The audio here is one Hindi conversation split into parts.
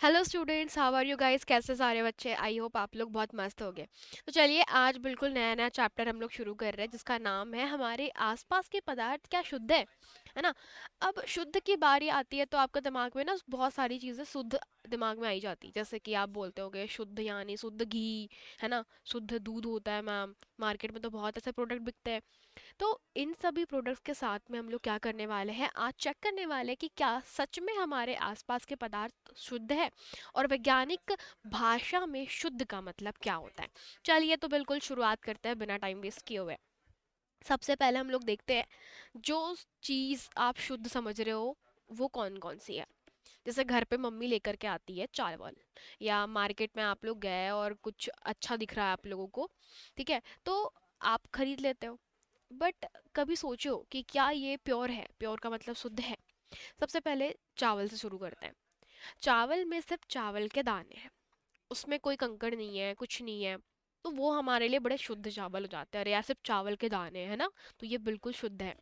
Hello students, how are you guys? कैसे सारे बच्चे? आई होप आप लोग बहुत मस्त हो गए। तो चलिए आज बिल्कुल नया नया चैप्टर हम लोग शुरू कर रहे हैं जिसका नाम है हमारे आसपास के पदार्थ क्या शुद्ध है ना। अब शुद्ध की बारी आती है तो आपका दिमाग में ना बहुत सारी चीज़ें शुद्ध दिमाग में आई जाती है। जैसे कि आप बोलते होगे शुद्ध यानी शुद्ध घी, है ना, शुद्ध दूध होता है मैम। मार्केट में तो बहुत ऐसे प्रोडक्ट बिकते हैं। तो इन सभी प्रोडक्ट्स के साथ में हम लोग क्या करने वाले हैं, आज चेक करने वाले हैं कि क्या सच में हमारे आसपास के पदार्थ शुद्ध है और वैज्ञानिक भाषा में शुद्ध का मतलब क्या होता है। चलिए तो बिल्कुल शुरुआत करते हैं बिना टाइम वेस्ट किए हुए। सबसे पहले हम लोग देखते हैं जो चीज़ आप शुद्ध समझ रहे हो वो कौन कौन सी है। जैसे घर पे मम्मी लेकर के आती है चावल, या मार्केट में आप लोग गए और कुछ अच्छा दिख रहा है आप लोगों को, ठीक है, तो आप खरीद लेते हो। बट कभी सोचो कि क्या ये प्योर है? प्योर का मतलब शुद्ध है। सबसे पहले चावल से शुरू करते हैं। चावल में सिर्फ चावल के दाने हैं, उसमें कोई कंकड़ नहीं है, कुछ नहीं है। तो वो हमारे लिए बड़े शुद्ध चावल हो जाते हैं। अरे यार, सिर्फ चावल के दाने हैं ना, तो ये बिल्कुल शुद्ध है।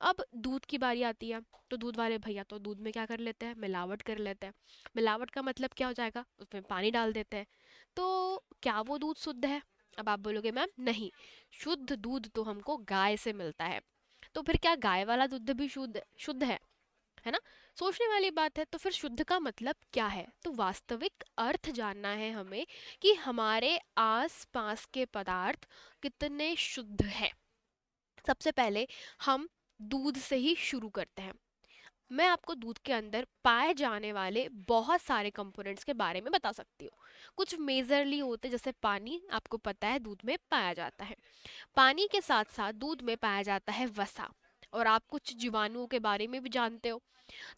अब दूध की बारी आती है, तो दूध वाले भैया तो दूध में क्या कर लेते हैं, मिलावट कर लेते हैं। मिलावट का मतलब क्या हो जाएगा, उसमें पानी डाल देते हैं। तो क्या वो दूध शुद्ध है? अब आप बोलोगे मैम नहीं, शुद्ध दूध तो हमको गाय से मिलता है। तो फिर क्या गाय वाला दूध भी शुद्ध शुद्ध है ना? सोचने वाली बात है। तो फिर शुद्ध का मतलब क्या है? तो वास्तविक अर्थ जानना है हमें कि हमारे आस पास के पदार्थ कितने शुद्ध हैं। सबसे पहले हम दूध से ही शुरू करते हैं। मैं आपको दूध के अंदर पाए जाने वाले बहुत सारे कंपोनेंट्स के बारे में बता सकती हूँ। कुछ मेजरली होते, जैसे पानी, आपको पता है दूध में पाया जाता है। पानी के साथ साथ दूध में पाया जाता है वसा। और आप कुछ जीवाणुओं के बारे में भी जानते हो।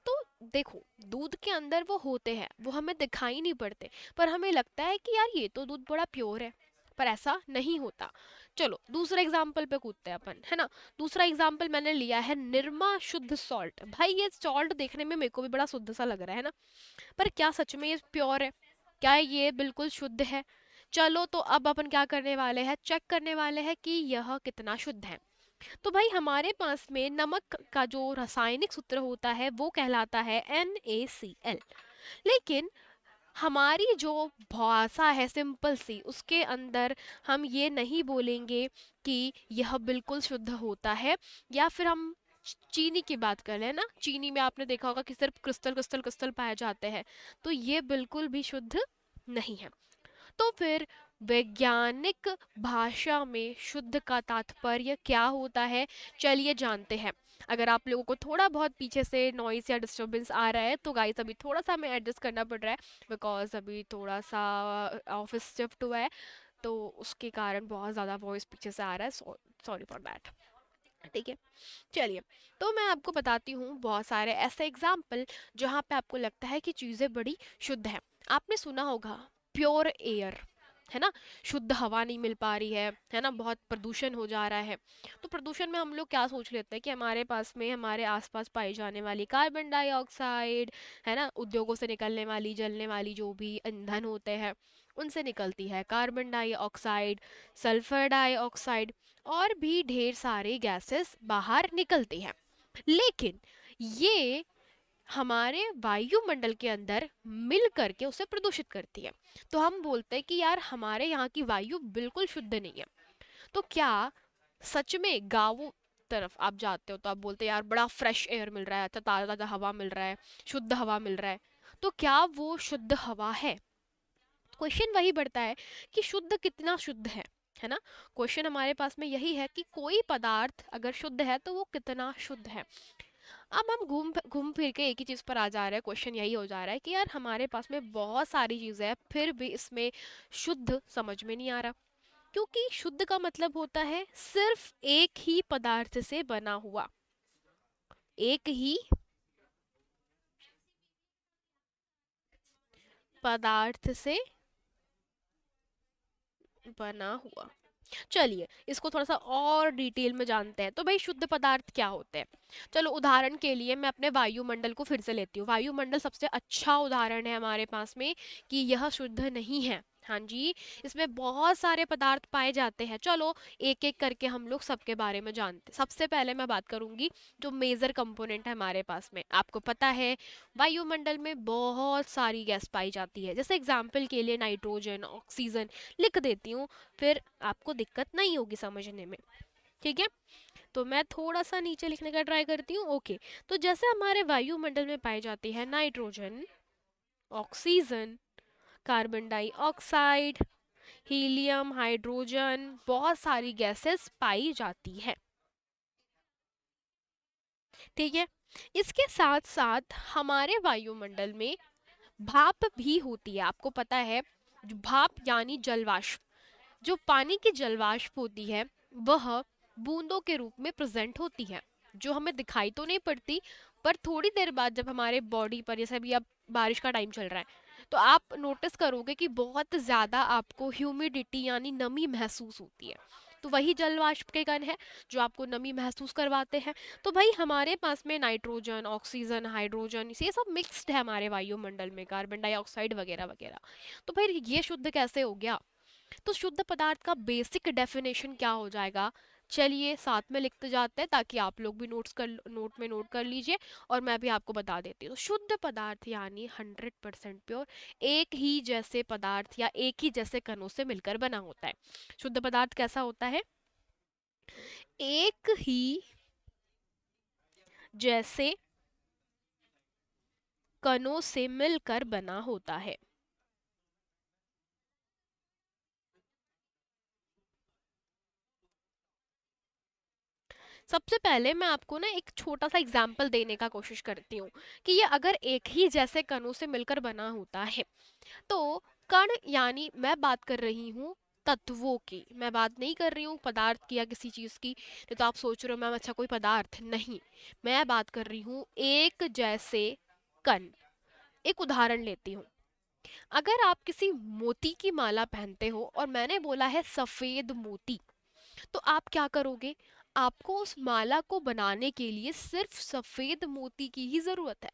तो देखो, दूध के अंदर वो होते हैं, वो हमें दिखाई नहीं पड़ते, पर हमें लगता है कि यार ये तो दूध बड़ा प्योर है। पर ऐसा नहीं होता। चलो दूसरे एग्जाम्पल पे कूदते हैं अपन, है ना। दूसरा एग्जाम्पल मैंने लिया है निरमा शुद्ध सॉल्ट। भाई ये सॉल्ट देखने में मेरे को भी बड़ा शुद्ध सा लग रहा है ना, पर क्या सच में ये प्योर है? क्या ये बिल्कुल शुद्ध है? चलो तो अब अपन क्या करने वाले हैं, चेक करने वाले हैं कि यह कितना शुद्ध है। तो भाई हमारे पास में नमक का जो रासायनिक सूत्र होता है वो कहलाता है NaCl। लेकिन हमारी जो भाषा है सिंपल सी, उसके अंदर हम ये नहीं बोलेंगे कि यह बिल्कुल शुद्ध होता है। या फिर हम चीनी की बात कर रहे हैं ना, चीनी में आपने देखा होगा कि सिर्फ क्रिस्टल क्रिस्टल क्रिस्टल पाए जाते हैं। तो ये बिल्कुल भी शुद्ध नहीं है। तो फिर वैज्ञानिक भाषा में शुद्ध का तात्पर्य क्या होता है, चलिए जानते हैं। अगर आप लोगों को थोड़ा बहुत पीछे से नॉइस या डिस्टरबेंस आ रहा है तो गाइस अभी थोड़ा सा हमें एडजस्ट करना पड़ रहा है, बिकॉज अभी थोड़ा सा ऑफिस शिफ्ट हुआ है, तो उसके कारण बहुत ज़्यादा वॉइस पीछे से आ रहा है। Sorry for that. ठीक है, चलिए। तो मैं आपको बताती हूँ बहुत सारे ऐसे एग्जाम्पल जहाँ पे आपको लगता है कि चीज़ें बड़ी शुद्ध हैं। आपने सुना होगा प्योर एयर, है ना, शुद्ध हवा नहीं मिल पा रही है ना, बहुत प्रदूषण हो जा रहा है। तो प्रदूषण में हम लोग क्या सोच लेते हैं कि हमारे पास में हमारे आसपास पाई जाने वाली कार्बन डाइऑक्साइड, है ना, उद्योगों से निकलने वाली जलने वाली जो भी ईंधन होते हैं उनसे निकलती है कार्बन डाइऑक्साइड, सल्फर डाइऑक्साइड, और भी ढेर सारे गैसेस बाहर निकलती हैं। लेकिन ये हमारे वायुमंडल के अंदर मिल करके उसे प्रदूषित करती है। तो हम बोलते हैं कि यार हमारे यहाँ की वायु बिल्कुल शुद्ध नहीं है। तो क्या सच में गाँवों तरफ आप जाते हो तो आप बोलते हैं यार बड़ा फ्रेश एयर मिल रहा है, अच्छा ताज़ा ताज़ा हवा मिल रहा है, शुद्ध हवा मिल रहा है। तो क्या वो शुद्ध हवा है? क्वेश्चन वही बढ़ता है कि शुद्ध कितना शुद्ध है ना। क्वेश्चन हमारे पास में यही है कि कोई पदार्थ अगर शुद्ध है तो वो कितना शुद्ध है। अब हम घूम घूम फिर के एक ही चीज़ पर आ जा रहे हैं। क्वेश्चन यही हो जा रहा है कि यार हमारे पास में बहुत सारी चीज़ें हैं फिर भी इसमें शुद्ध समझ में नहीं आ रहा। क्योंकि शुद्ध का मतलब होता है सिर्फ एक ही पदार्थ से बना हुआ, एक ही पदार्थ से बना हुआ। चलिए इसको थोड़ा सा और डिटेल में जानते हैं। तो भाई शुद्ध पदार्थ क्या होते हैं? चलो उदाहरण के लिए मैं अपने वायुमंडल को फिर से लेती हूँ। वायुमंडल सबसे अच्छा उदाहरण है हमारे पास में कि यह शुद्ध नहीं है। हाँ जी, इसमें बहुत सारे पदार्थ पाए जाते हैं। चलो एक एक करके हम लोग सबके बारे में जानते हैं। सबसे पहले मैं बात करूंगी जो मेजर कंपोनेंट है हमारे पास में। आपको पता है वायुमंडल में बहुत सारी गैस पाई जाती है, जैसे एग्जाम्पल के लिए नाइट्रोजन, ऑक्सीजन लिख देती हूँ, फिर आपको दिक्कत नहीं होगी समझने में। ठीक है, तो मैं थोड़ा सा नीचे लिखने का ट्राई करती हूँ। ओके, तो जैसे हमारे वायुमंडल में पाई जाती है nitrogen, oxygen, carbon dioxide, helium, hydrogen, बहुत सारी गैसेस पाई जाती है। ठीक है, इसके साथ साथ हमारे वायुमंडल में भाप भी होती है। आपको पता है भाप यानी जलवाष्प, जो पानी की जलवाष्प होती है वह बूंदों के रूप में प्रेजेंट होती है, जो हमें दिखाई तो नहीं पड़ती, पर थोड़ी देर बाद जब हमारे बॉडी पर, जैसे अभी अब बारिश का टाइम चल रहा है, तो आप नोटिस करोगे कि बहुत ज़्यादा आपको ह्यूमिडिटी यानी नमी महसूस होती है। तो वही जल वाष्प के कण है जो आपको नमी महसूस करवाते हैं। तो भाई हमारे पास में नाइट्रोजन, ऑक्सीजन, हाइड्रोजन ये सब मिक्स्ड है हमारे वायुमंडल में, कार्बन डाइऑक्साइड वगैरह वगैरह। तो भाई ये शुद्ध कैसे हो गया? तो शुद्ध पदार्थ का बेसिक डेफिनेशन क्या हो जाएगा? चलिए साथ में लिखते जाते हैं ताकि आप लोग भी नोट में नोट कर लीजिए, और मैं भी आपको बता देती हूँ। तो शुद्ध पदार्थ यानी 100% प्योर, एक ही जैसे पदार्थ या एक ही जैसे कणों से मिलकर बना होता है। शुद्ध पदार्थ कैसा होता है? एक ही जैसे कणों से मिलकर बना होता है। सबसे पहले मैं आपको ना एक छोटा सा एग्जाम्पल देने का कोशिश करती हूँ कि ये अगर एक ही जैसे कणों से मिलकर बना होता है, तो कण यानी मैं बात कर रही हूँ तत्वों की, मैं बात नहीं कर रही हूँ पदार्थ की या किसी चीज की। नहीं तो आप सोच रहे हो मैम अच्छा कोई पदार्थ नहीं, मैं बात कर रही हूँ एक जैसे कण। एक उदाहरण लेती हूँ, अगर आप किसी मोती की माला पहनते हो और मैंने बोला है सफेद मोती, तो आप क्या करोगे? आपको उस माला को बनाने के लिए सिर्फ सफेद मोती की ही जरूरत है।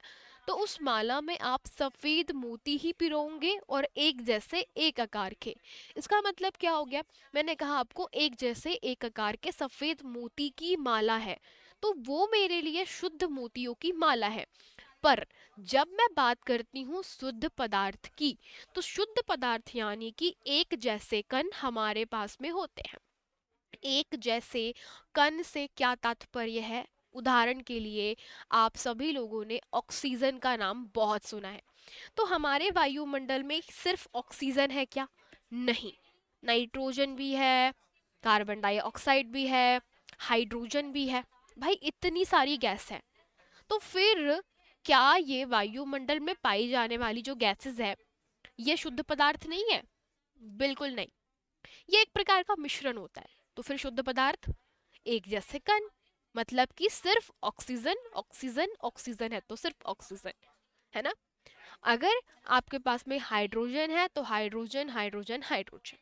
तो उस माला में आप सफेद मोती ही पिरोओगे और एक जैसे एक आकार के। इसका मतलब क्या हो गया? मैंने कहा आपको एक जैसे एक आकार के सफेद मोती की माला है, तो वो मेरे लिए शुद्ध मोतियों की माला है। पर जब मैं बात करती हूँ शुद्ध पदार्थ की, तो शुद्ध पदार्थ यानी कि एक जैसे कण हमारे पास में होते हैं। एक जैसे कण से क्या तात्पर्य है? उदाहरण के लिए आप सभी लोगों ने ऑक्सीजन का नाम बहुत सुना है, तो हमारे वायुमंडल में सिर्फ ऑक्सीजन है क्या? नहीं, नाइट्रोजन भी है, कार्बन डाइऑक्साइड भी है, हाइड्रोजन भी है। भाई इतनी सारी गैस है, तो फिर क्या ये वायुमंडल में पाई जाने वाली जो गैसेस है ये शुद्ध पदार्थ नहीं है? बिल्कुल नहीं, ये एक प्रकार का मिश्रण होता है। तो फिर शुद्ध पदार्थ एक जैसे कण, मतलब कि सिर्फ ऑक्सीजन ऑक्सीजन ऑक्सीजन है तो सिर्फ ऑक्सीजन, है ना? अगर आपके पास में हाइड्रोजन है तो हाइड्रोजन हाइड्रोजन हाइड्रोजन।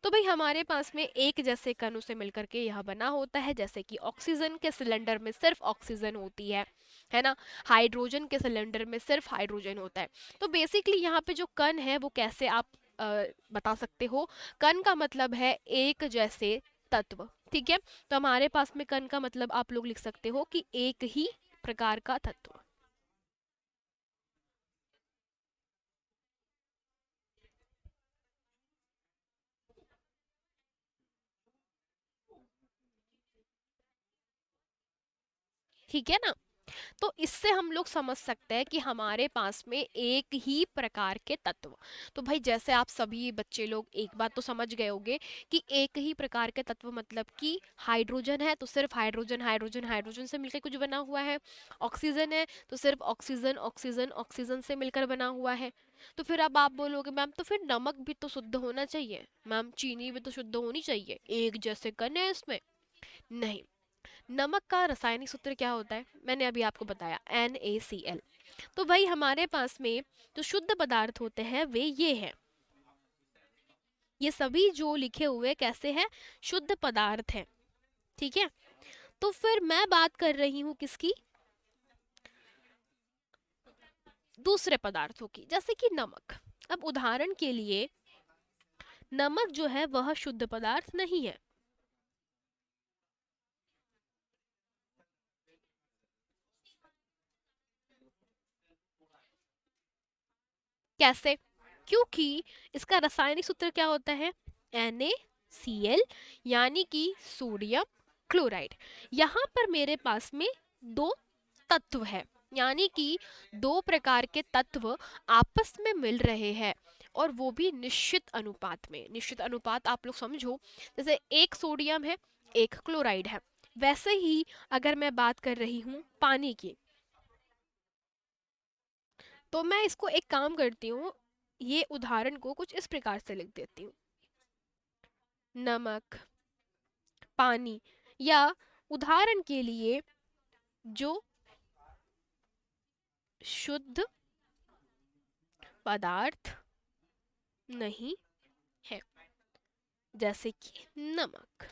तो भाई हमारे पास में एक जैसे कणों से मिलकर के यह बना होता है, जैसे कि ऑक्सीजन के सिलेंडर में सिर्फ ऑक्सीजन होती है ना? हाइड्रोजन के सिलेंडर में सिर्फ हाइड्रोजन होता है। तो बेसिकली यहाँ पे जो कण है वो कैसे आप बता सकते हो? कण का मतलब है एक जैसे तत्व। ठीक है, तो हमारे पास में कण का मतलब आप लोग लिख सकते हो कि एक ही प्रकार का तत्व। ठीक है ना? तो इससे हम लोग समझ सकते हैं कि हमारे पास में एक ही प्रकार के तत्व। तो भाई जैसे आप सभी बच्चे लोग एक बात तो समझ गए होंगे कि एक ही प्रकार के तत्व मतलब कि हाइड्रोजन है तो सिर्फ हाइड्रोजन हाइड्रोजन हाइड्रोजन से मिलकर कुछ बना हुआ है, ऑक्सीजन है तो सिर्फ ऑक्सीजन ऑक्सीजन ऑक्सीजन से मिलकर बना हुआ है। तो फिर अब आप बोलोगे मैम तो फिर नमक भी तो शुद्ध होना चाहिए, मैम चीनी भी तो शुद्ध होनी चाहिए, एक जैसे कण है इसमें। नहीं, नमक का रासायनिक सूत्र क्या होता है? मैंने अभी आपको बताया NaCl। तो भाई हमारे पास में जो शुद्ध पदार्थ होते हैं वे ये हैं, ये सभी जो लिखे हुए कैसे हैं? शुद्ध पदार्थ हैं। ठीक है, तो फिर मैं बात कर रही हूँ किसकी? दूसरे पदार्थों की, जैसे कि नमक। अब उदाहरण के लिए नमक जो है वह शुद्ध पदार्थ नहीं है। कैसे? क्योंकि इसका रासायनिक सूत्र क्या होता है? NaCl, यानी कि सोडियम क्लोराइड। यहाँ पर मेरे पास में दो तत्व है, यानी कि दो प्रकार के तत्व आपस में मिल रहे हैं, और वो भी निश्चित अनुपात में। निश्चित अनुपात आप लोग समझो, जैसे एक सोडियम है, एक क्लोराइड है। वैसे ही अगर मैं बात कर रही हूँ पानी की, तो मैं इसको एक काम करती हूँ, ये उदाहरण को कुछ इस प्रकार से लिख देती हूँ। नमक, पानी, या उदाहरण के लिए जो शुद्ध पदार्थ नहीं है, जैसे कि नमक,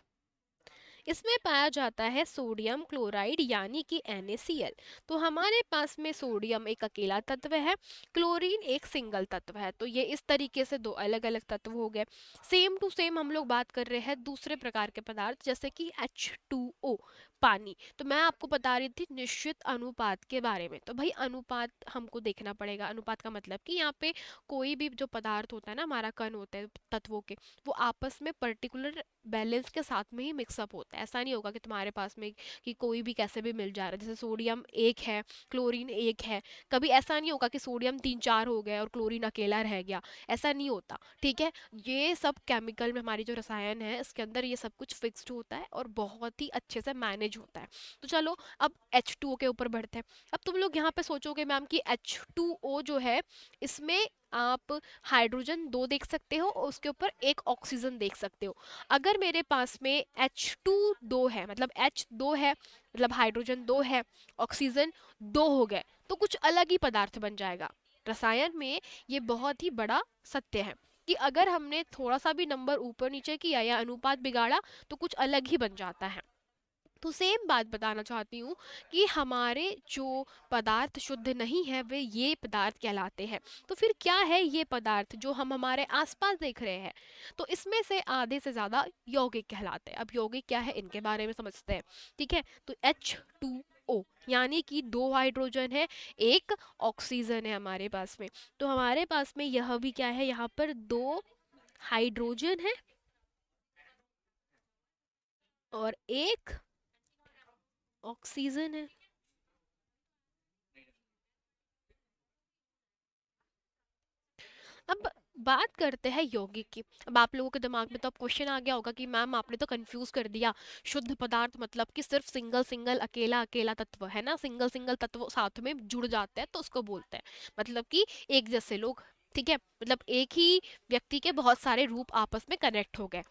इसमें पाया जाता है सोडियम क्लोराइड यानी कि NaCl। तो हमारे पास में सोडियम एक अकेला तत्व है, क्लोरीन एक सिंगल तत्व है। तो ये इस तरीके से दो अलग अलग तत्व हो गए। सेम टू सेम हम लोग बात कर रहे हैं दूसरे प्रकार के पदार्थ, जैसे कि H2O, पानी। तो मैं आपको बता रही थी निश्चित अनुपात के बारे में। तो भाई अनुपात हमको देखना पड़ेगा। अनुपात का मतलब कि यहाँ पे कोई भी जो पदार्थ होता है ना, हमारा कण होता है तत्वों के, वो आपस में पर्टिकुलर बैलेंस के साथ में ही मिक्सअप होता है। ऐसा नहीं होगा कि तुम्हारे पास में कि कोई भी कैसे भी मिल जा रहा है, जैसे सोडियम एक है, क्लोरीन एक है। कभी ऐसा नहीं होगा कि सोडियम तीन चार हो गए और क्लोरीन अकेला रह गया, ऐसा नहीं होता। ठीक है, ये सब केमिकल में हमारी जो रसायन है इसके अंदर ये सब कुछ फिक्स्ड होता है और बहुत ही अच्छे से मैनेज होता है। तो चलो अब H2O के ऊपर बढ़ते हैं। अब तुम लोग यहाँ पे सोचोगे मैम कि H2O जो है, इसमें आप हाइड्रोजन दो देख सकते हो और उसके ऊपर एक ऑक्सीजन देख सकते हो। अगर मेरे पास में H2 दो है, मतलब H दो है, मतलब हाइड्रोजन दो है, ऑक्सीजन दो हो गए, तो कुछ अलग ही पदार्थ बन जाएगा। रसायन में ये बहुत ही बड़ा सत्य है कि अगर हमने थोड़ा सा भी नंबर ऊपर नीचे किया या अनुपात बिगाड़ा तो कुछ अलग ही बन जाता है। तो सेम बात बताना चाहती हूँ कि हमारे जो पदार्थ शुद्ध नहीं है वे ये पदार्थ कहलाते हैं। तो फिर क्या है ये पदार्थ जो हम हमारे आसपास देख रहे हैं? तो इसमें से आधे से ज़्यादा यौगिक कहलाते हैं। अब यौगिक क्या है इनके बारे में समझते हैं। ठीक है, तो H2O यानी कि दो हाइड्रोजन है, एक ऑक्सीजन है हमारे पास में। तो हमारे पास में यह भी क्या है, यहाँ पर दो हाइड्रोजन है और एक ऑक्सीजन है। अब बात करते हैं यौगिक की। अब आप लोगों के दिमाग में तो अब क्वेश्चन आ गया होगा कि मैम आपने तो कंफ्यूज कर दिया। शुद्ध पदार्थ मतलब कि सिर्फ सिंगल सिंगल अकेला अकेला तत्व है ना, सिंगल सिंगल तत्व साथ में जुड़ जाते हैं तो उसको बोलते हैं, मतलब कि एक जैसे लोग। ठीक है, मतलब एक ही व्यक्ति के बहुत सारे रूप आपस में कनेक्ट हो गए,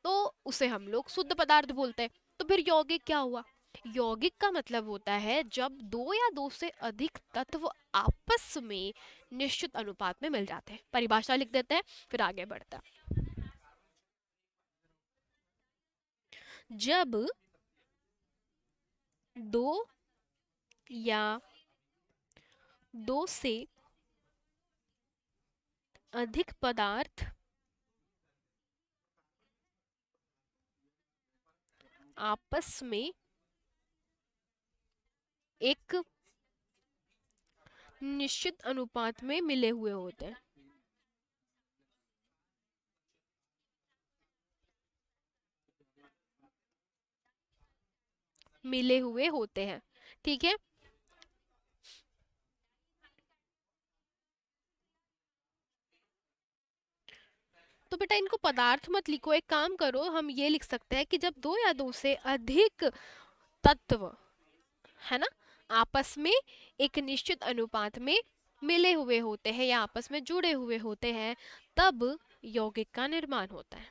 तो उसे हम लोग शुद्ध पदार्थ बोलते हैं। तो फिर यौगिक क्या हुआ? यौगिक का मतलब होता है जब दो या दो से अधिक तत्व आपस में निश्चित अनुपात में मिल जाते हैं। परिभाषा लिख देते हैं, फिर आगे बढ़ते हैं। जब दो या दो से अधिक पदार्थ आपस में एक निश्चित अनुपात में मिले हुए होते हैं, मिले हुए होते हैं। ठीक है, तो बेटा इनको पदार्थ मत लिखो, एक काम करो, हम ये लिख सकते हैं कि जब दो या दो से अधिक तत्व, है ना, आपस में एक निश्चित अनुपात में मिले हुए होते हैं या आपस में जुड़े हुए होते हैं, तब यौगिक का निर्माण होता है।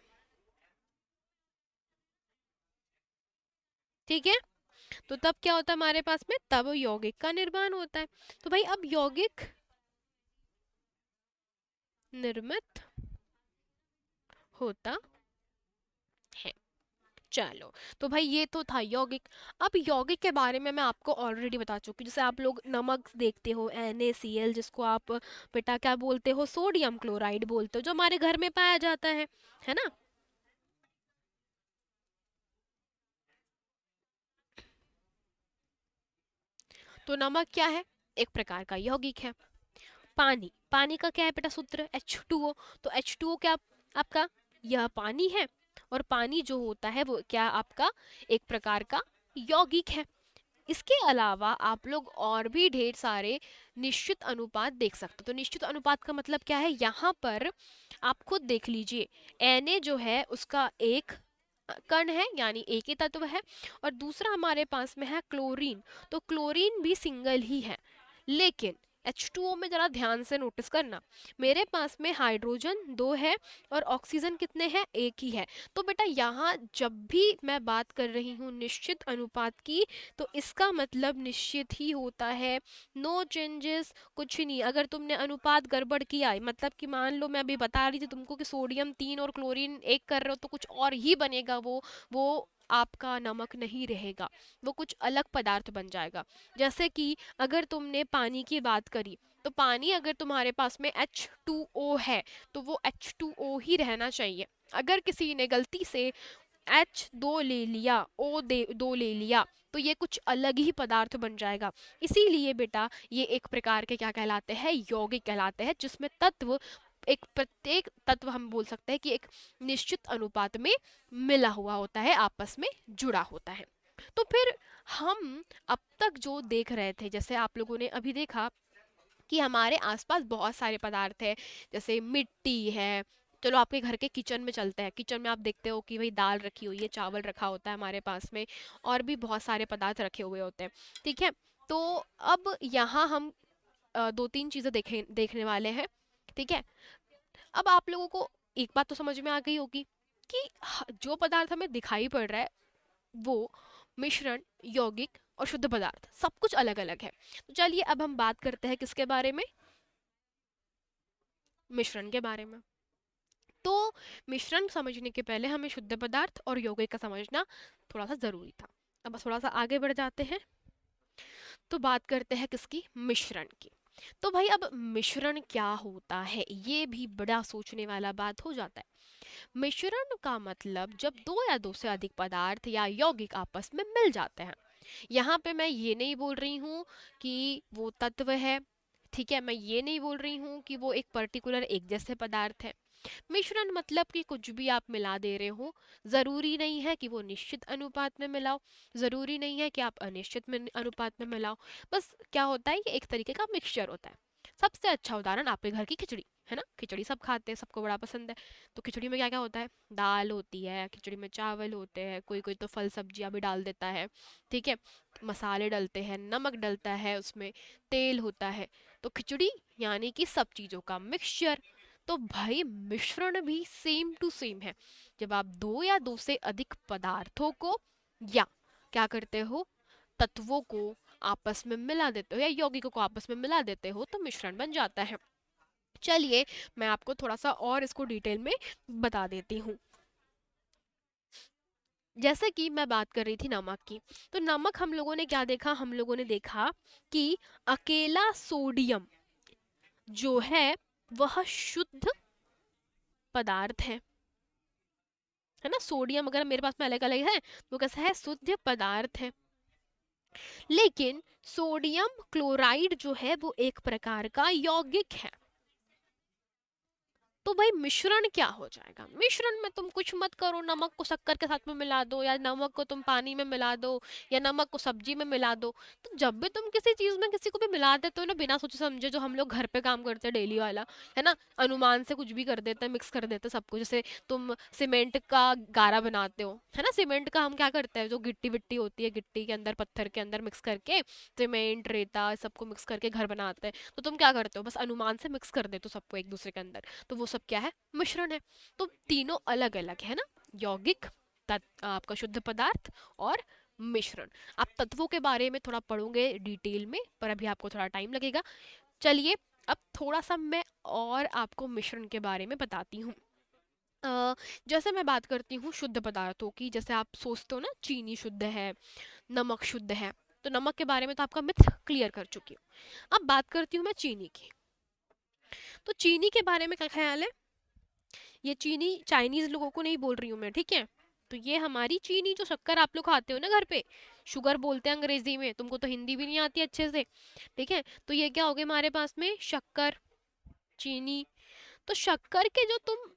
ठीक है, तो तब क्या होता है हमारे पास में, तब यौगिक का निर्माण होता है। तो भाई अब यौगिक निर्मित होता है। चलो, तो भाई ये तो था यौगिक। अब यौगिक के बारे में मैं आपको ऑलरेडी बता चुकी हूँ। जैसे आप लोग नमक देखते हो NaCl, जिसको आप बेटा क्या बोलते हो, सोडियम क्लोराइड बोलते हो, जो हमारे घर में पाया जाता है ना। तो नमक क्या है? एक प्रकार का यौगिक है। पानी, पानी का क्या है बेटा सूत्र? H2O। तो H2O क्या आपका? यह पानी है। और पानी जो होता है वो क्या आपका? एक प्रकार का यौगिक है। इसके अलावा आप लोग और भी ढेर सारे निश्चित अनुपात देख सकते हो। तो निश्चित अनुपात का मतलब क्या है? यहाँ पर आप खुद देख लीजिए। Na जो है उसका एक कण है, यानी एक ही तत्व है। और दूसरा हमारे पास में है क्लोरीन। तो क्लोरीन भी सिंगल ही है। लेकिन H2O में जरा ध्यान से नोटिस करना, मेरे पास में हाइड्रोजन दो है और ऑक्सीजन कितने हैं? एक ही है। तो बेटा यहाँ जब भी मैं बात कर रही हूँ निश्चित अनुपात की, तो इसका मतलब निश्चित ही होता है, नो चेंजेस, कुछ नहीं। अगर तुमने अनुपात गड़बड़ किया है, मतलब कि मान लो मैं अभी बता रही थी तुमको कि सोडियम 3 और क्लोरीन 1 कर रहे हो, तो कुछ और ही बनेगा वो आपका नमक नहीं रहेगा, वो कुछ अलग पदार्थ बन जाएगा। जैसे कि अगर तुमने पानी की बात करी, तो पानी अगर तुम्हारे पास में H2O है, तो वो H2O ही रहना चाहिए। अगर किसी ने गलती से H2 ले लिया, O2 ले लिया, तो ये कुछ अलग ही पदार्थ बन जाएगा। इसीलिए बेटा ये एक प्रकार के क्या कहलाते हैं? यौगिक कहलाते हैं, जिसमें तत्व, एक प्रत्येक तत्व हम बोल सकते हैं कि एक निश्चित अनुपात में मिला हुआ होता है, आपस में जुड़ा होता है। तो फिर हम अब तक जो देख रहे थे, जैसे आप लोगों ने अभी देखा कि हमारे आसपास बहुत सारे पदार्थ है, जैसे मिट्टी है। चलो आपके घर के किचन में चलते हैं। किचन में आप देखते हो कि भाई दाल रखी हुई है, चावल रखा होता है हमारे पास में, और भी बहुत सारे पदार्थ रखे हुए होते हैं। ठीक है। तो अब यहाँ हम दो तीन चीजें देखने वाले हैं। ठीक है। अब आप लोगों को एक बात तो समझ में आ गई होगी कि जो पदार्थ हमें दिखाई पड़ रहा है वो मिश्रण, यौगिक और शुद्ध पदार्थ सब कुछ अलग अलग है। तो चलिए अब हम बात करते हैं किसके बारे में? मिश्रण के बारे में। तो मिश्रण समझने के पहले हमें शुद्ध पदार्थ और यौगिक का समझना थोड़ा सा जरूरी था। अब बस थोड़ा सा आगे बढ़ जाते हैं, तो बात करते हैं किसकी? मिश्रण की। तो भाई अब मिश्रण क्या होता है, ये भी बड़ा सोचने वाला बात हो जाता है। मिश्रण का मतलब जब दो या दो से अधिक पदार्थ या यौगिक आपस में मिल जाते हैं। यहाँ पे मैं ये नहीं बोल रही हूँ कि वो तत्व है। ठीक है, मैं ये नहीं बोल रही हूँ कि वो एक पर्टिकुलर एक जैसे पदार्थ है। मिश्रण मतलब कि कुछ भी आप मिला दे रहे हो। जरूरी नहीं है कि वो निश्चित अनुपात में मिलाओ, जरूरी नहीं है कि आप अनिश्चित में अनुपात में मिलाओ। बस क्या होता है, ये एक तरीके का मिक्सचर होता है। सबसे अच्छा उदाहरण आपके घर की खिचड़ी है ना। खिचड़ी सब खाते हैं, सबको बड़ा पसंद है। तो खिचड़ी में क्या क्या होता है? दाल होती है, खिचड़ी में चावल होते हैं, कोई कोई तो फल सब्जियां भी डाल देता है। ठीक है। मसाले डलते हैं, नमक डलता है उसमें, तेल होता है। तो खिचड़ी यानी कि सब चीजों का मिक्सचर। तो भाई मिश्रण भी सेम टू सेम है। जब आप दो या दो से अधिक पदार्थों को या क्या करते हो, तत्वों को आपस में मिला देते हो या यौगिकों को आपस में मिला देते हो, तो मिश्रण बन जाता है। चलिए मैं आपको थोड़ा सा और इसको डिटेल में बता देती हूँ। जैसे कि मैं बात कर रही थी नमक की, तो नमक हम लोगों ने क्या देखा? हम लोगों ने देखा कि अकेला सोडियम जो है वह शुद्ध पदार्थ है ना। सोडियम अगर मेरे पास में अलग अलग है तो कैसा है? शुद्ध पदार्थ है। लेकिन सोडियम क्लोराइड जो है वो एक प्रकार का यौगिक है। तो भाई मिश्रण क्या हो जाएगा? मिश्रण में तुम कुछ मत करो, नमक को शक्कर के साथ में मिला दो, या नमक को तुम पानी में मिला दो, या नमक को सब्जी में मिला दो। तो जब भी तुम किसी चीज में किसी को भी मिला देते हो ना, बिना सोचे समझे, जो हम लोग घर पे काम करते हैं डेली वाला, है ना, अनुमान से कुछ भी कर देते हैं, मिक्स कर देते हैं सब कुछ। जैसे तुम सीमेंट का गारा बनाते हो, है ना, सीमेंट का हम क्या करते हैं, जो गिट्टी विट्टी होती है, गिट्टी के अंदर पत्थर के अंदर मिक्स करके, सीमेंट रेता सबको मिक्स करके घर बनाते हैं। तो तुम क्या करते हो? बस अनुमान से मिक्स कर देते हो सबको एक दूसरे के अंदर। तो वो सब क्या है? मिश्रण है। तो तीनों अलग अलग है ना, यौगिक, आपका शुद्ध पदार्थ और मिश्रण। आप तत्वों के बारे में थोड़ा पढ़ोगे डिटेल में, पर अभी आपको थोड़ा टाइम लगेगा। चलिए अब थोड़ा सा मैं और आपको मिश्रण के बारे में बताती हूँ। जैसे मैं बात करती हूँ शुद्ध पदार्थों की, जैसे आप सोचते हो ना चीनी शुद्ध है, नमक शुद्ध है, तो नमक के बारे में तो आपका मिथ क्लियर कर चुकी हूँ। अब बात करती हूँ मैं चीनी की। तो चीनी के बारे में क्या ख्याल है? ये चीनी चाइनीज लोगों को नहीं बोल रही हूँ मैं, ठीक है? तो ये हमारी चीनी जो शक्कर आप लोग खाते हो ना घर पे, शुगर बोलते हैं अंग्रेजी में, तुमको तो हिंदी भी नहीं आती अच्छे से, ठीक है? तो ये क्या हो गया हमारे पास में, शक्कर, चीनी। तो शक्कर के जो तुम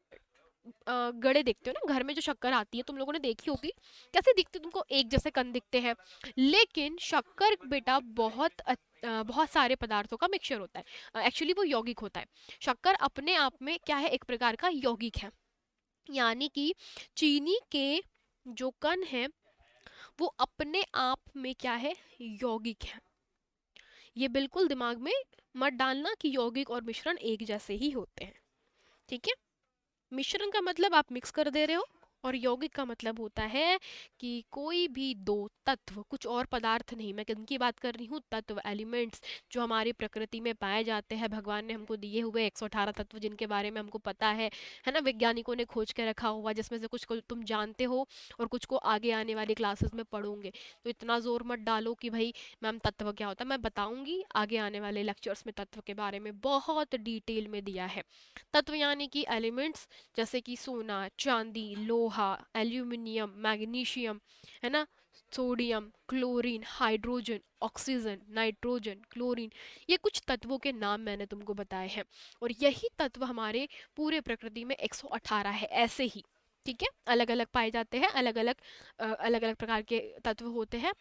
गड़े देखते हो ना घर में, जो शक्कर आती है तुम लोगों ने देखी होगी, कैसे दिखते, तुमको एक जैसे कण दिखते हैं। लेकिन शक्कर बेटा बहुत सारे पदार्थों का मिक्सचर होता है, एक्चुअली वो यौगिक होता है। शक्कर अपने आप में क्या है, एक प्रकार का यौगिक है। यानी कि चीनी के जो कण है वो अपने आप में क्या है, यौगिक है। ये बिल्कुल दिमाग में मत डालना कि यौगिक और मिश्रण एक जैसे ही होते हैं, ठीक है? मिश्रण का मतलब आप मिक्स कर दे रहे हो, और यौगिक का मतलब होता है कि कोई भी दो तत्व, कुछ और पदार्थ नहीं, मैं किनकी बात कर रही हूँ, तत्व, एलिमेंट्स, जो हमारी प्रकृति में पाए जाते हैं। भगवान ने हमको दिए हुए 118 तत्व, जिनके बारे में हमको पता है ना, वैज्ञानिकों ने खोज के रखा हुआ, जिसमें से कुछ को तुम जानते हो और कुछ को आगे आने वाली क्लासेस में पढ़ोगे। तो इतना जोर मत डालो कि भाई मैम तत्व क्या होता है, मैं बताऊंगी आगे आने वाले लेक्चर्स में, तत्व के बारे में बहुत डिटेल में दिया है। तत्व यानी कि एलिमेंट्स, जैसे कि सोना, चांदी, लोहा, एल्यूमिनियम, मैग्नीशियम, है ना, sodium, chlorine, hydrogen, oxygen, nitrogen, chlorine, ये कुछ तत्वों के नाम मैंने तुमको बताए हैं। और यही तत्व हमारे पूरे प्रकृति में 118 है, ऐसे ही, ठीक है? अलग अलग पाए जाते हैं, अलग अलग प्रकार के तत्व होते हैं।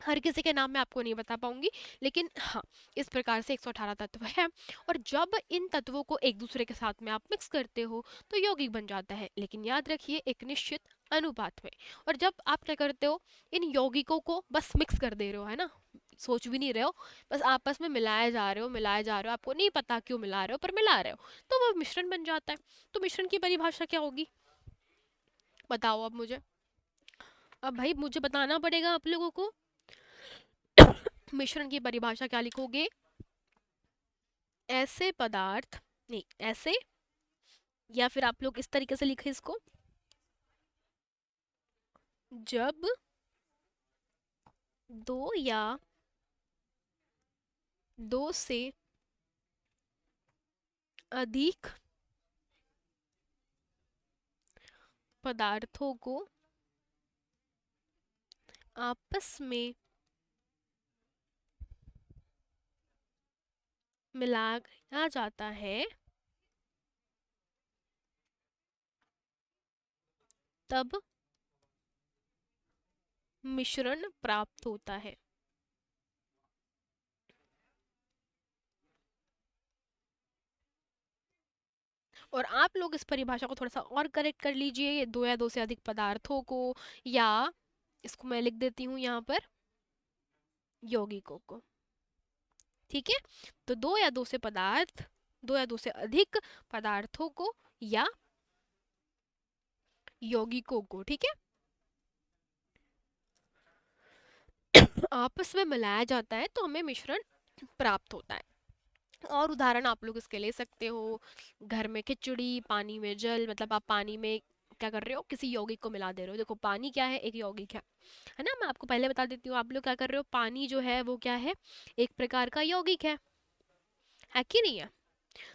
हर किसी के नाम मैं आपको नहीं बता पाऊंगी, लेकिन हाँ, इस प्रकार से 118 तत्व है। और जब इन तत्वों को एक दूसरे के साथ में आप मिक्स करते हो तो यौगिक बन जाता है, लेकिन याद रखिए एक निश्चित अनुपात में। और जब आप क्या करते हो, इन यौगिकों को बस मिक्स कर दे रहे हो, है ना, सोच भी नहीं रहे हो, बस आपस में मिलाए जा रहे हो, मिलाए जा रहे हो, आपको नहीं पता क्यों मिला रहे हो, पर मिला रहे हो, तो वो मिश्रण बन जाता है। तो मिश्रण की परिभाषा क्या होगी, बताओ अब मुझे। अब भाई मुझे बताना पड़ेगा आप लोगों को। मिश्रण की परिभाषा क्या लिखोगे, ऐसे पदार्थ, नहीं ऐसे, या फिर आप लोग इस तरीके से लिखे इसको, जब दो या दो से अधिक पदार्थों को आपस में मिलाया जाता है, तब मिश्रण प्राप्त होता है। और आप लोग इस परिभाषा को थोड़ा सा और करेक्ट कर लीजिए, दो या दो से अधिक पदार्थों को, या इसको मैं लिख देती हूँ यहाँ पर, यौगिकों को, ठीक है? तो दो या दो से पदार्थ, दो या दो से अधिक पदार्थों को या यौगिकों को, ठीक है, आपस में मिलाया जाता है तो हमें मिश्रण प्राप्त होता है। और उदाहरण आप लोग इसके ले सकते हो, घर में खिचड़ी, पानी में जल, मतलब आप पानी में क्या कर रहे हो, किसी यौगिक को मिला दे रहे हो। देखो पानी क्या है, एक यौगिक है ना, मैं आपको पहले बता देती हूँ। आप लोग क्या कर रहे हो, पानी जो है वो क्या है, एक प्रकार का यौगिक है कि नहीं है?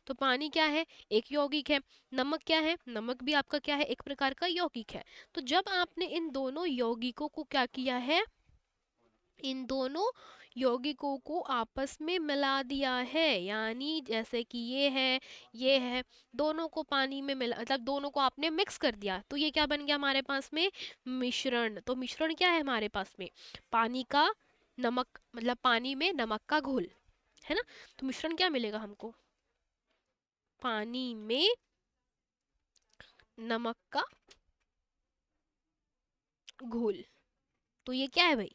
तो पानी क्या है, एक यौगिक है। नमक क्या है, नमक भी आपका क्या है, एक प्रकार का यौगिक है। तो जब आपने इन दोनों यौगिकों को क्या किया है, इन दोनों यौगिकों को आपस में मिला दिया है, यानी जैसे कि ये है, दोनों को पानी में मिला, मतलब दोनों को आपने मिक्स कर दिया, तो ये क्या बन गया हमारे पास में, मिश्रण। तो मिश्रण क्या है हमारे पास में, पानी का नमक, मतलब पानी में नमक का घोल, है ना? तो मिश्रण क्या मिलेगा हमको, पानी में नमक का घोल। तो ये क्या है भाई,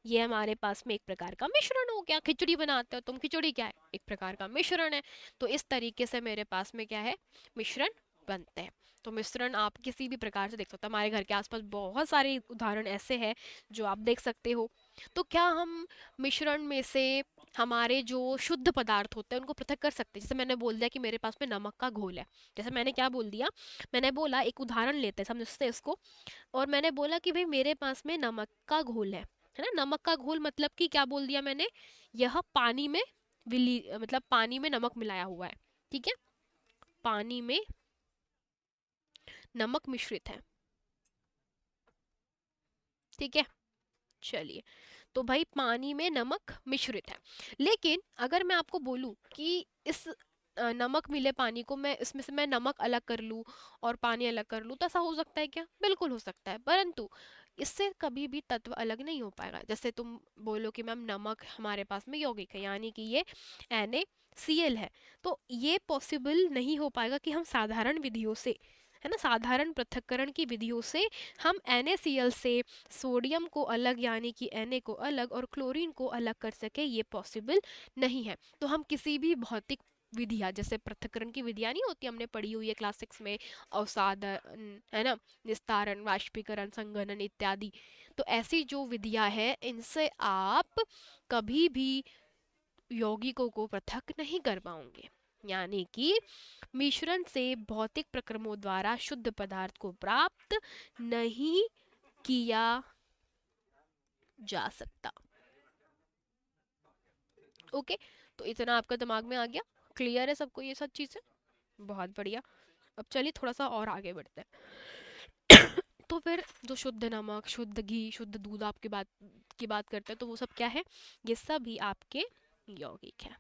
ये हमारे पास में एक प्रकार का मिश्रण हो गया। खिचड़ी बनाते हो तुम, खिचड़ी क्या है, एक प्रकार का मिश्रण है। तो इस तरीके से मेरे पास में क्या है, मिश्रण बनते हैं। तो मिश्रण आप किसी भी प्रकार से देख सकते हो, हमारे घर के आसपास बहुत सारे उदाहरण ऐसे हैं जो आप देख सकते हो। तो क्या हम मिश्रण में से हमारे जो शुद्ध पदार्थ होते हैं उनको पृथक कर सकते हैं? जैसे मैंने बोल दिया कि मेरे पास में नमक का घोल है। जैसे मैंने क्या बोल दिया, मैंने बोला, एक उदाहरण लेते हैं, समझते हैं इसको। और मैंने बोला कि भाई मेरे पास में नमक का घोल है ना। नमक का घोल मतलब कि क्या बोल दिया मैंने, यह पानी में मतलब पानी में नमक मिलाया हुआ है। ठीक है, पानी में नमक मिश्रित है। ठीक है, चलिए, तो भाई पानी में नमक मिश्रित है। लेकिन अगर मैं आपको बोलूं कि इस नमक मिले पानी को मैं इसमें से मैं नमक अलग कर लूं और पानी अलग कर लूं, तो ऐसा हो सकता है क्या? बिल्कुल हो सकता है, परंतु इससे कभी भी तत्व अलग नहीं हो पाएगा। जैसे तुम बोलो कि मैम नमक हमारे पास में यौगिक है, यानी कि ये NaCl है, तो ये पॉसिबल नहीं हो पाएगा कि हम साधारण विधियों से, है ना, साधारण पृथक्करण की विधियों से हम NaCl से सोडियम को अलग यानी कि Na को अलग और क्लोरीन को अलग कर सके, ये पॉसिबल नहीं है। तो हम किसी भी भौतिक विधियां, जैसे पृथक्करण की विधियां नहीं होती, हमने पढ़ी हुई है क्लास 6 में, अवसादन, है ना, निस्तारण, वाष्पीकरण, संघनन इत्यादि, तो ऐसी जो विधियां हैं इनसे आप कभी भी यौगिकों को पृथक नहीं कर पाओगे। यानी कि मिश्रण से भौतिक प्रक्रमों द्वारा शुद्ध पदार्थ को प्राप्त नहीं किया जा सकता। ओके, तो इतना आपका दिमाग में आ गया, क्लियर है सबको ये सब चीजें? बहुत बढ़िया। अब चलिए थोड़ा सा और आगे बढ़ते हैं। तो फिर जो शुद्ध नमक, शुद्ध घी, शुद्ध दूध आपकी बात करते हैं, तो वो सब क्या है? ये सब ही आपके यौगिक है।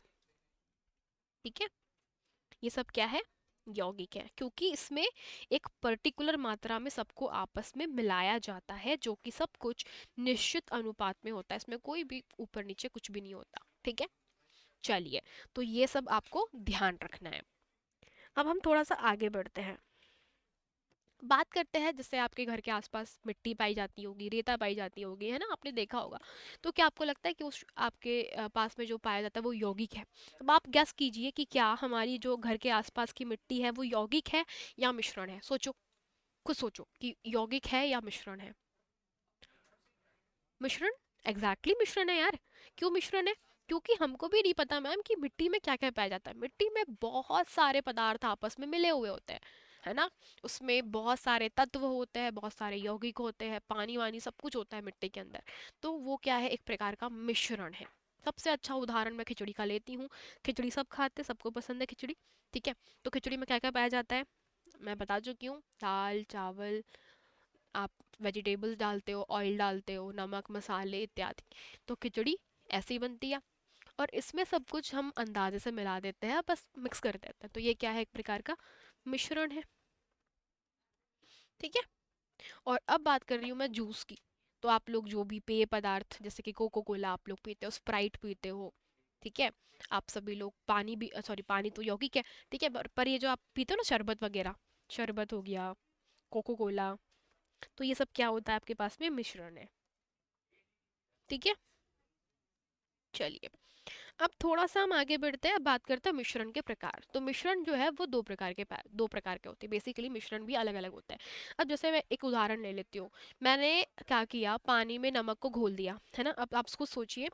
ठीक है, ये सब क्या है? यौगिक है, क्योंकि इसमें एक पर्टिकुलर मात्रा में सबको आपस में मिलाया जाता है, जो कि सब कुछ निश्चित अनुपात में होता है, इसमें कोई भी ऊपर नीचे कुछ भी नहीं होता। ठीक है, चलिए, तो ये सब आपको ध्यान रखना है। अब हम थोड़ा सा आगे बढ़ते हैं, बात करते हैं, जैसे आपके घर के आसपास मिट्टी पाई जाती होगी, रेता पाई जाती होगी, है ना, आपने देखा होगा। तो क्या आपको लगता है कि उस आपके पास में जो पाया जाता है वो यौगिक है? अब आप गैस कीजिए कि क्या हमारी जो घर के आसपास की मिट्टी है वो यौगिक है या मिश्रण है? सोचो, खुद सोचो कि यौगिक है या मिश्रण है। मिश्रण, एग्जैक्टली मिश्रण है यार। क्यों मिश्रण है? क्योंकि हमको भी नहीं पता मैम कि मिट्टी में क्या क्या पाया जाता है। मिट्टी में बहुत सारे पदार्थ आपस में मिले हुए होते हैं, है ना, उसमें बहुत सारे तत्व होते हैं, बहुत सारे यौगिक होते हैं, पानी वानी सब कुछ होता है मिट्टी के अंदर। तो वो क्या है? एक प्रकार का मिश्रण है। सबसे अच्छा उदाहरण मैं खिचड़ी का लेती हूँ। खिचड़ी सब खाते हैं, सबको पसंद है खिचड़ी। ठीक है, तो खिचड़ी में क्या क्या पाया जाता है? मैं बता चुकी हूँ, दाल चावल, आप वेजिटेबल्स डालते हो, ऑयल डालते हो, नमक मसाले इत्यादि, तो खिचड़ी ऐसे ही बनती है। और इसमें सब कुछ हम अंदाजे से मिला देते हैं, बस मिक्स कर देते हैं, तो ये क्या है? एक प्रकार का मिश्रण है। ठीक है, और अब बात कर रही हूँ मैं जूस की। तो आप लोग जो भी पेय पदार्थ, जैसे कि कोको कोला आप लोग पीते हो, स्प्राइट पीते हो, ठीक है, आप सभी लोग पानी भी, सॉरी पानी तो यौगिक है, ठीक है, पर ये जो आप पीते हो ना, शरबत वगैरह, शरबत हो गया, कोको कोला, तो ये सब क्या होता है? आपके पास में मिश्रण है। ठीक है, चलिए, अब थोड़ा सा हम आगे बढ़ते हैं, अब बात करते हैं मिश्रण के प्रकार। तो मिश्रण जो है वो दो प्रकार के होते हैं, बेसिकली मिश्रण भी अलग अलग होता है। अब जैसे मैं एक उदाहरण ले लेती हूँ, मैंने क्या किया, पानी में नमक को घोल दिया, है ना। अब आप उसको सोचिए,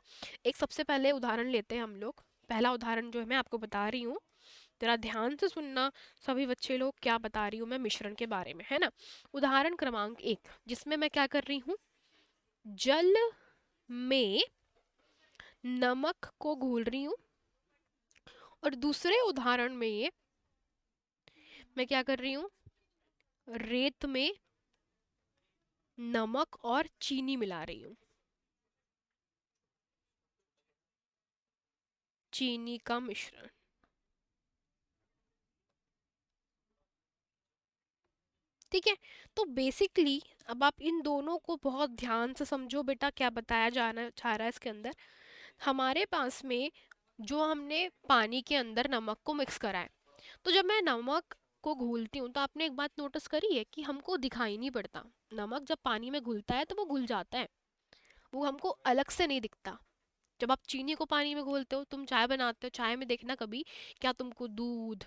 एक सबसे पहले उदाहरण लेते हैं हम लोग। पहला उदाहरण जो है मैं आपको बता रही हूँ, जरा ध्यान से सुनना सभी बच्चे लोग, क्या बता रही हूँ मैं मिश्रण के बारे में, है ना। उदाहरण क्रमांक 1, जिसमें मैं क्या कर रही हूँ, जल में नमक को घोल रही हूँ। और दूसरे उदाहरण में ये मैं क्या कर रही हूँ, रेत में नमक और चीनी मिला रही हूँ, चीनी का मिश्रण। ठीक है, तो बेसिकली अब आप इन दोनों को बहुत ध्यान से समझो बेटा, क्या बताया जाना चाह रहा है इसके अंदर। हमारे पास में जो हमने पानी के अंदर नमक को मिक्स करा है, तो जब मैं नमक को घोलती हूँ तो आपने एक बात नोटिस करी है कि हमको दिखाई नहीं पड़ता। नमक जब पानी में घुलता है तो वो घुल जाता है, वो हमको अलग से नहीं दिखता। जब आप चीनी को पानी में घोलते हो, तुम चाय बनाते हो, चाय में देखना कभी, क्या तुमको दूध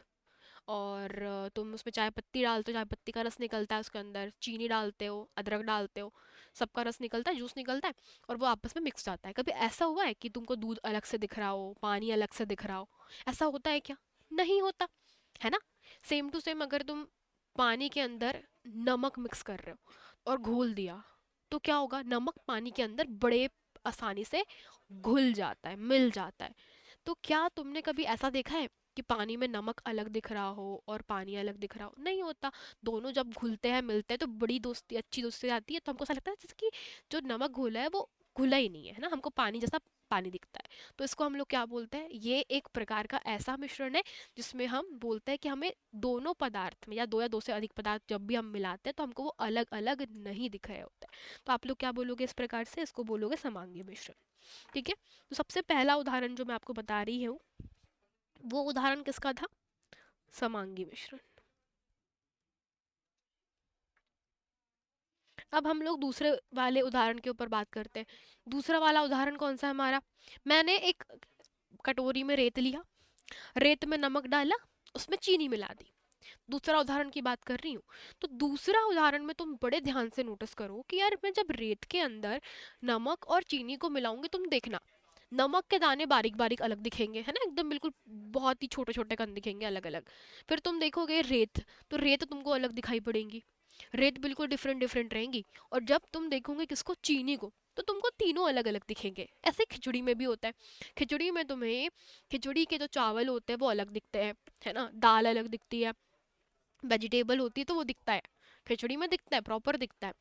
और तुम उसमें चाय पत्ती डालते हो, चाय पत्ती का रस निकलता है उसके अंदर, चीनी डालते हो, अदरक डालते हो, सबका रस निकलता है, जूस निकलता है, और वो आपस में मिक्स जाता है। कभी ऐसा हुआ है कि तुमको दूध अलग से दिख रहा हो, पानी अलग से दिख रहा हो? ऐसा होता है क्या? नहीं होता, है ना? सेम टू सेम अगर तुम पानी के अंदर नमक मिक्स कर रहे हो और घोल दिया, तो क्या होगा? नमक पानी के अंदर बड़े आसानी से घुल जाता है, मिल जाता है। तो क्या तुमने कभी ऐसा देखा है कि पानी में नमक अलग दिख रहा हो और पानी अलग दिख रहा हो? नहीं होता। दोनों जब घुलते हैं, मिलते हैं, तो बड़ी दोस्ती, अच्छी दोस्ती आती है। तो हमको ऐसा लगता है जैसे कि जो नमक घोला है वो घुला ही नहीं है ना, हमको पानी जैसा पानी दिखता है। तो इसको हम लोग क्या बोलते हैं? ये एक प्रकार का ऐसा मिश्रण है जिसमें हम बोलते हैं कि हमें दोनों पदार्थ में, या दो से अधिक पदार्थ जब भी हम मिलाते हैं, तो हमको वो अलग अलग नहीं दिख रहे होते हैं। तो आप लोग क्या बोलोगे इस प्रकार से? इसको बोलोगे समांगी मिश्रण। ठीक है। तो सबसे पहला उदाहरण जो मैं आपको बता रही हूँ, वो उदाहरण किसका था? समांगी मिश्रण। अब हम लोग दूसरे वाले उदाहरण के ऊपर बात करते हैं। दूसरा वाला उदाहरण कौन सा है हमारा? मैंने एक कटोरी में रेत लिया, रेत में नमक डाला, उसमें चीनी मिला दी। दूसरा उदाहरण की बात कर रही हूँ। तो दूसरा उदाहरण में तुम बड़े ध्यान से नोटिस करो कि यार मैं जब रेत के अंदर नमक और चीनी को मिलाऊंगी, तुम देखना नमक के दाने बारीक बारीक अलग दिखेंगे, है ना, एकदम बिल्कुल बहुत ही छोटे छोटे कण दिखेंगे अलग अलग। फिर तुम देखोगे रेत, तो रेत तुमको अलग दिखाई पड़ेगी, रेत बिल्कुल डिफरेंट डिफरेंट रहेंगी। और जब तुम देखोगे किसको? चीनी को, तो तुमको तीनों अलग अलग दिखेंगे। ऐसे खिचड़ी में भी होता है। खिचड़ी में तुम्हें खिचड़ी के जो चावल होते हैं वो अलग दिखते हैं, है ना, दाल अलग दिखती है, वेजिटेबल होती है तो वो दिखता है, खिचड़ी में दिखता है, प्रॉपर दिखता है।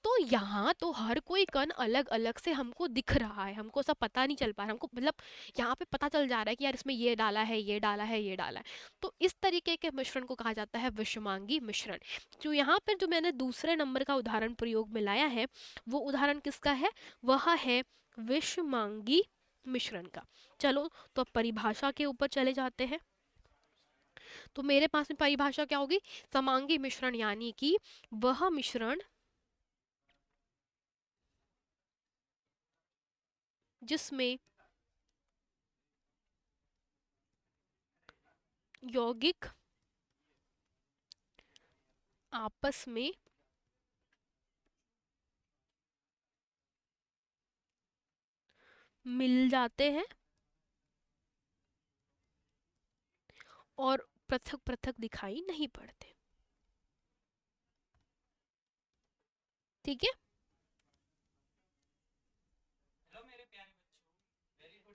तो यहाँ तो हर कोई कण अलग अलग से हमको दिख रहा है, हमको सब पता नहीं चल पा रहा, हमको मतलब यहाँ पे पता चल जा रहा है कि यार इसमें ये डाला है, ये डाला है, ये डाला है। तो इस तरीके के मिश्रण को कहा जाता है विषमांगी मिश्रण। जो यहाँ पर जो मैंने दूसरे नंबर का उदाहरण प्रयोग में लाया है, वो उदाहरण किसका है? वह है विषमांगी मिश्रण का। चलो, तो अब परिभाषा के ऊपर चले जाते हैं। तो मेरे पास में परिभाषा क्या होगी? समांगी मिश्रण यानी कि वह मिश्रण जिसमें यौगिक आपस में मिल जाते हैं और पृथक पृथक दिखाई नहीं पड़ते। ठीक है।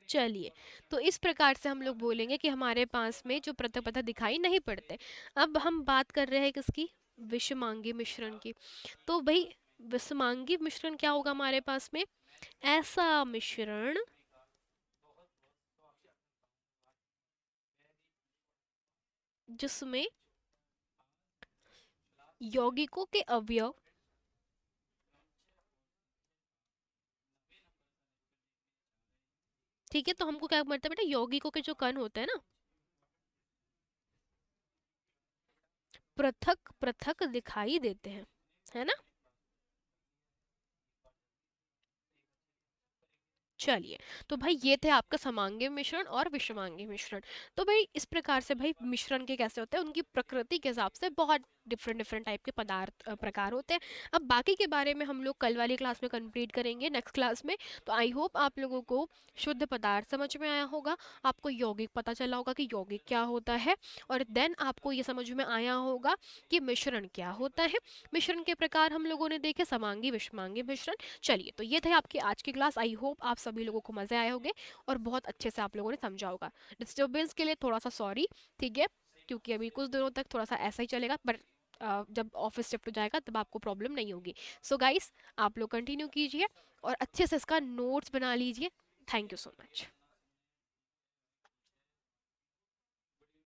चलिए, तो इस प्रकार से हम लोग बोलेंगे कि हमारे पास में जो पृथक पृथक दिखाई नहीं पड़ते। अब हम बात कर रहे हैं किसकी? विषमांगी मिश्रण की। तो भाई, विषमांगी मिश्रण क्या होगा हमारे पास में? ऐसा मिश्रण जिसमें यौगिकों के अवयव ठीक है, तो हमको क्या मतलब बेटा, यौगिकों के जो कण होते हैं ना, पृथक पृथक दिखाई देते हैं, है ना? चलिए, तो भाई ये थे आपका समांगी मिश्रण और विषमांगी मिश्रण। तो भाई इस प्रकार से भाई मिश्रण के कैसे होते हैं, उनकी प्रकृति के हिसाब से बहुत डिफरेंट डिफरेंट टाइप के पदार्थ प्रकार होते हैं। अब बाकी के बारे में हम लोग कल वाली क्लास में कंप्लीट करेंगे, नेक्स्ट क्लास में। तो आई होप आप लोगों को शुद्ध पदार्थ समझ में आया होगा, आपको यौगिक पता चला होगा कि यौगिक क्या होता है, और देन आपको ये समझ में आया होगा कि मिश्रण क्या होता है। मिश्रण के प्रकार हम लोगों ने देखे, समांगी विषमांगी मिश्रण। चलिए, तो ये थे आपकी आज की क्लास। आई होप आप सभी लोगों को मज़े आए होंगे और बहुत अच्छे से आप लोगों ने समझा होगा। डिस्टर्बेंस के लिए थोड़ा सा सॉरी, ठीक है, क्योंकि अभी कुछ दिनों तक थोड़ा सा ऐसा ही चलेगा, पर जब ऑफिस शिफ्ट हो जाएगा तब आपको प्रॉब्लम नहीं होगी। सो गाइस, आप लोग कंटिन्यू कीजिए और अच्छे से इसका नोट्स बना लीजिए। Thank you so much.